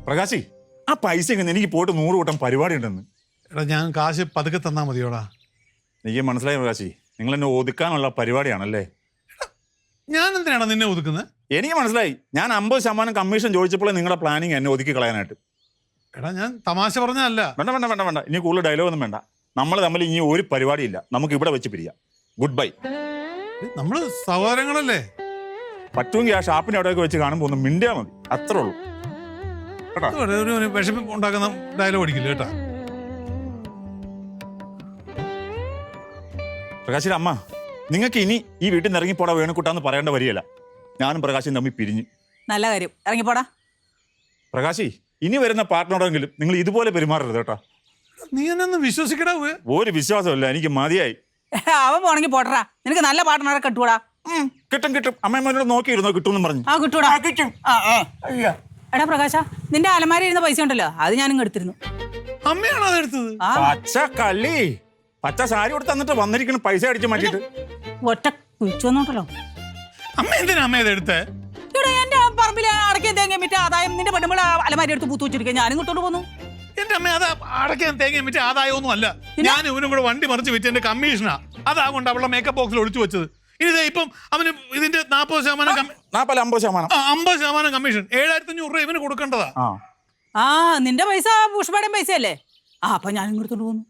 പ്രകാശി, ആ പൈസ എങ്ങനെ എനിക്ക് പോയിട്ട് 100 കൂട്ടം പരിപാടി ഉണ്ടെന്ന്. എടാ ഞാൻ കാശ് പതുക്കെ തന്നാ മതിയോടാ. എനിക്ക് മനസ്സിലായി പ്രകാശി, നിങ്ങൾ എന്നെ ഒതുക്കാനുള്ള പരിപാടിയാണല്ലേ. ഞാൻ എന്തിനാണ് നിന്നെ ഒതുക്കുന്നത്? എനിക്ക് മനസ്സിലായി. ഞാൻ 50% കമ്മീഷൻ ചോദിച്ചപ്പോൾ നിങ്ങളുടെ പ്ലാനിങ് എന്നെ ഒതുക്കി കളയാനായിട്ട്. എടാ ഞാൻ തമാശ പറഞ്ഞല്ല. വേണ്ട വേണ്ട വേണ്ട വേണ്ട, ഇനി കൂടുതൽ ഡയലോഗ് ഒന്നും വേണ്ട. നമ്മൾ തമ്മിൽ ഇനി ഒരു പരിപാടിയില്ല. നമുക്ക് ഇവിടെ വെച്ച് പിരിയാം. Good bye. നമ്മള് സഹോദരങ്ങളല്ലേ? പറ്റുമെങ്കിൽ ആ ഷാപ്പിന്റെ അവിടെയൊക്കെ വെച്ച് കാണുമ്പോൾ ഒന്ന് മിണ്ടിയാ മതി, അത്രേ ഉള്ളൂ. ഒരു വിഷമിപ്പ് ഉണ്ടാക്കുന്ന ഡയലോഗ് അടിക്കില്ല കേട്ടാ. പ്രകാശിന്റെ അമ്മ, നിങ്ങൾക്ക് ഇനി ഈ വീട്ടിൽ നിന്ന് ഇറങ്ങിപ്പോടാ വേണുക്കുട്ടാന്ന് പറയേണ്ട വരികയല്ല. ഞാനും പ്രകാശും തമ്മിൽ പിരിഞ്ഞു. നല്ല കാര്യം, ഇറങ്ങിപ്പോടാ. പ്രകാശി, ഇനി വരുന്ന പാർട്ട്ണറെങ്കിലും നിങ്ങൾ ഇതുപോലെ പെരുമാറരുത് കേട്ടോ. നീ എന്നെ വിശ്വസിക്കടാ. ഒരു വിശ്വാസമില്ല, എനിക്ക് മതിയായി. അവൻ പോണെങ്കിൽ പോട്ടറാ. നിനക്ക് നല്ല പാർട്ട്ണറെ കിട്ടൂടാ. കിട്ടും കിട്ടും. അമ്മയമ്മോട് നോക്കിയിരുന്നോ കിട്ടുമെന്ന് പറഞ്ഞു. ആ കിട്ടൂടാ. എടാ പ്രകാശ, നിന്റെ അലമാരി ഇരുന്ന പൈസ ഉണ്ടല്ലോ, അത് ഞാനും എടുത്തിരുന്നു. അമ്മയാണോ അതെടുത്തത്? പച്ച കള്ളി, പച്ച സാരി കൊടുത്ത് തന്നിട്ട് വന്നിരിക്കണം പൈസ അടിച്ച് മാറ്റിട്ട്. ഒറ്റ കുഴിച്ചു വന്നോട്ടല്ലോ. അമ്മ എന്തിനാ അമ്മ ഇതെടുത്തേ? ഇവിടെ എന്റെ പറമ്പില് അടക്കിയ തേങ്ങ വിറ്റ ആദായം നിന്റെ പെണ്ണുമ്പോൾ അലമാരി എടുത്ത് പൂത്തു വെച്ചിരിക്കുക. ഞാനും ഇങ്ങോട്ട് പോന്നു. എന്റെ അമ്മ അത് അടക്കാൻ തേങ്ങ വിറ്റ് ആദായമൊന്നും അല്ല. ഞാൻ ഇവനും കൂടെ വണ്ടി മറിച്ച് വിറ്റ് എന്റെ കമ്മീഷനാ. അതാകൊണ്ട് അവളുടെ മേക്കപ്പ് ബോക്സിൽ ഒളിച്ചു വെച്ചത്. ഇനി ഇപ്പം അവന് ഇതിന്റെ 40% 50% കമ്മീഷൻ 7500 രൂപ ഇവന് കൊടുക്കേണ്ടതാ. ആ നിന്റെ പൈസ പുഷ്പയുടെയും പൈസയല്ലേ? അപ്പൊ ഞാൻ ഇങ്ങോട്ട് പോന്നു.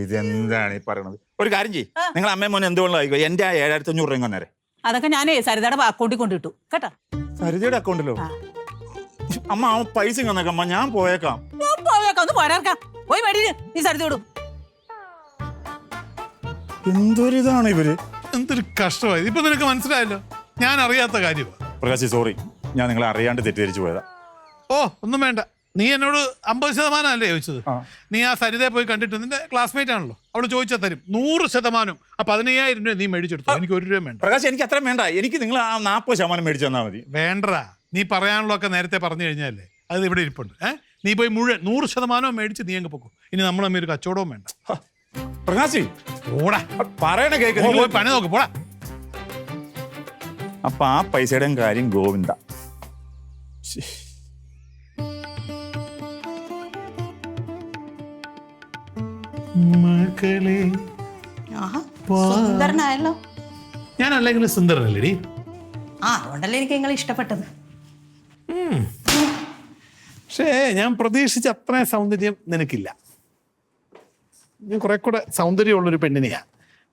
ഇതെന്താണ് ഈ പറയണത്? ഒരു കാര്യം ചെയ്യും, നിങ്ങൾ അമ്മയും മോനെ എന്തുകൊണ്ടായിക്കോ എന്റെ 7500 രൂപ നേരെ. അതൊക്കെ ഞാനേ സരിതയുടെ അക്കൗണ്ടിൽ കൊണ്ടിട്ടു കേട്ടോ. സരിതയുടെ അക്കൗണ്ടിലോ? അമ്മ ആ പൈസ തന്നേക്കമ്മ, ഞാൻ പോയേക്കാം. ഒന്ന് പോരാക്കാം. പോയി മേടിച്ച് നീ സരിത വിടും. എന്തൊരിതാണ് ഇവര്. എന്തൊരു കഷ്ടമായി. ഇപ്പൊ നിനക്ക് മനസ്സിലായല്ലോ, ഞാൻ അറിയാത്ത കാര്യമാണ്. പ്രകാശി സോറി, ഞാൻ നിങ്ങളെ അറിയാണ്ട് തെറ്റിദ്ധരിച്ചു പോയതാ. ഓ ഒന്നും വേണ്ട. നീ എന്നോട് 50% അല്ലേ ചോദിച്ചത്? നീ ആ സരിതയെ പോയി കണ്ടിട്ട്, നിന്റെ ക്ലാസ്മേറ്റ് ആണല്ലോ, അവള് ചോദിച്ചാൽ തരും 100%. ആ 15000 രൂപ നീ മേടിച്ചെടുത്തു. എനിക്ക് 1 രൂപ വേണ്ട. പ്രകാശ്, എനിക്ക് അത്രയും വേണ്ട. എനിക്ക് നിങ്ങൾ ആ 40% മേടിച്ചു തന്നാൽ മതി. വേണ്ടടാ, നീ പറയാനുള്ളതൊക്കെ നേരത്തെ പറഞ്ഞു കഴിഞ്ഞാലേ അത് ഇവിടെ ഇരിപ്പുണ്ട്. നീ പോയി മുഴുവൻ 100% മേടിച്ച് നീ അങ്ങ് പൊക്കും. ഇനി നമ്മൾ തമ്മിൽ ഒരു കച്ചവടവും വേണ്ട. പ്രകാശി പോടാ, പറയണ കേക്ക്. പോയി പണി നോക്ക്, പോടാ. അപ്പൊ ആ പൈസയുടെ കാര്യം ഗോവിന്ദ. സുന്ദരനായല്ലോ. ഞാൻ അല്ലെങ്കിലും സുന്ദരനല്ലേടി? അതുകൊണ്ടല്ലേ എനിക്ക് നിങ്ങളെ ഇഷ്ടപ്പെട്ടത്. പക്ഷേ ഞാൻ പ്രതീക്ഷിച്ച അത്രയും സൗന്ദര്യം നിനക്കില്ല. ഞാൻ കുറെ കൂടെ സൗന്ദര്യമുള്ളൊരു പെണ്ണിനെയാ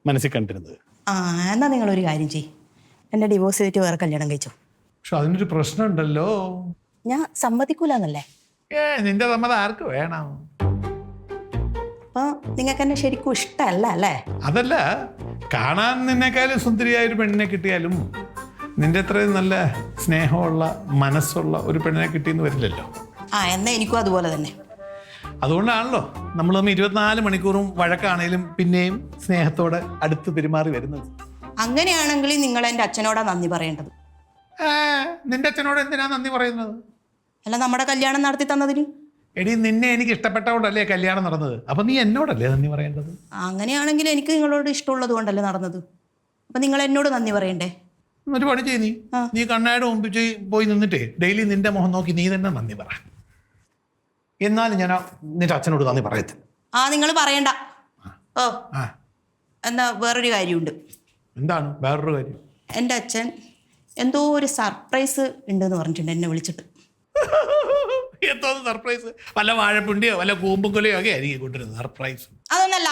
മനസ്സിൽ കണ്ടിരുന്നത്. എന്നാ നിങ്ങളൊരു കാര്യം ചെയ്യും, എന്നെ ഡിവോഴ്സ് ചെയ്തിട്ട് വേറെ കല്യാണം കഴിച്ചു. പക്ഷെ അതിനൊരു പ്രശ്നമുണ്ടല്ലോ. ഞാൻ സമ്മതിക്കൂലെന്നല്ലേ? നിന്റെ സമ്മതം ആർക്ക് വേണം? അപ്പൊ നിങ്ങൾക്ക് എന്നെ ശരിക്കും ഇഷ്ടമല്ല അല്ലേ? അതല്ല, കാണാൻ നിന്നെക്കാളും സുന്ദരിയായ ഒരു പെണ്ണിനെ കിട്ടിയാലും നിന്റെ അത്രയും നല്ല സ്നേഹമുള്ള മനസ്സുള്ള ഒരു പെണ്ണിനെ കിട്ടിയെന്ന് വരില്ലല്ലോ. എന്നാ എനിക്കും അതുപോലെ തന്നെ. അതുകൊണ്ടാണല്ലോ നമ്മൾ തമ്മിൽ 24 മണിക്കൂറും വഴക്കാണേലും പിന്നെയും സ്നേഹത്തോടെ അടുത്ത് പെരുമാറി വരുന്നത്. അങ്ങനെയാണെങ്കിൽ നിങ്ങൾ എൻ്റെ അച്ഛനോടാ നന്ദി പറയേണ്ടത്. നിന്റെ അച്ഛനോട് എന്തിനാ നന്ദി പറയുന്നത്? അല്ല, നമ്മുടെ കല്യാണം നടത്തി തന്നതിന്. എടി, നിന്നെ എനിക്ക് ഇഷ്ടപ്പെട്ടതുകൊണ്ടല്ലേ കല്യാണം നടന്നത്. അപ്പൊ നീ എന്നോടല്ലേ നന്ദി പറയേണ്ടത്? അങ്ങനെയാണെങ്കിൽ എനിക്ക് നിങ്ങളോട് ഇഷ്ടമുള്ളത് കൊണ്ടല്ലേ നടന്നത്. അപ്പൊ നിങ്ങൾ എന്നോട് നന്ദി പറയണ്ടേ? ഒരു പണി ചെയ്യ്, നീ കണ്ണായുടെ മുമ്പിൽ പോയി നിന്നിട്ടേ ഡെയിലി നിന്റെ മുഖം നോക്കി നീ തന്നെ നന്ദി പറ. എന്നാലും ഞാൻ നിന്റെ അച്ഛനോട് നന്ദി പറയത്തില്ല. നിങ്ങൾ പറയണ്ട. എന്നാ വേറൊരു കാര്യമുണ്ട്. എന്താണ് വേറൊരു കാര്യം? എൻ്റെ അച്ഛൻ എന്തോ ഒരു സർപ്രൈസ് ഉണ്ടെന്ന് പറഞ്ഞിട്ടുണ്ട് എന്നെ വിളിച്ചിട്ട്. എന്തോ സർപ്രൈസ്? വല്ല വാഴപ്പിണ്ടിയോ വല്ല കൂമ്പുകൊലയോ ഒക്കെ ആയിരിക്കും കൊണ്ടിരുന്നത് സർപ്രൈസ്. അതൊന്നല്ല.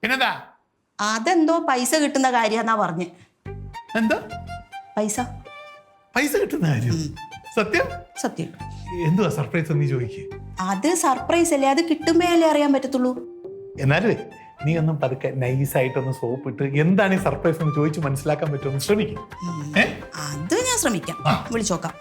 പിന്നെന്താ? അതെന്തോ പൈസ കിട്ടുന്ന കാര്യന്നാ പറഞ്ഞ്. എന്താ പൈസ? പൈസ കിട്ടുന്ന കാര്യം? സത്യം? സത്യം. എന്തുവാ സർപ്രൈസ് നീ ചോദിക്കുക? അത് സർപ്രൈസ് അല്ലേ, അത് കിട്ടുമ്പോഴല്ലേ അറിയാൻ പറ്റത്തുള്ളൂ. എന്നാലും നീ ഒന്നും പതുക്കെ നൈസായിട്ടൊന്ന് സോപ്പിട്ട് എന്താണ് ഈ സർപ്രൈസ് എന്ന് ചോദിച്ച് മനസ്സിലാക്കാൻ പറ്റുമെന്ന് ശ്രമിക്കും. അത് ഞാൻ ശ്രമിക്കാം, വിളിച്ചോക്കാം.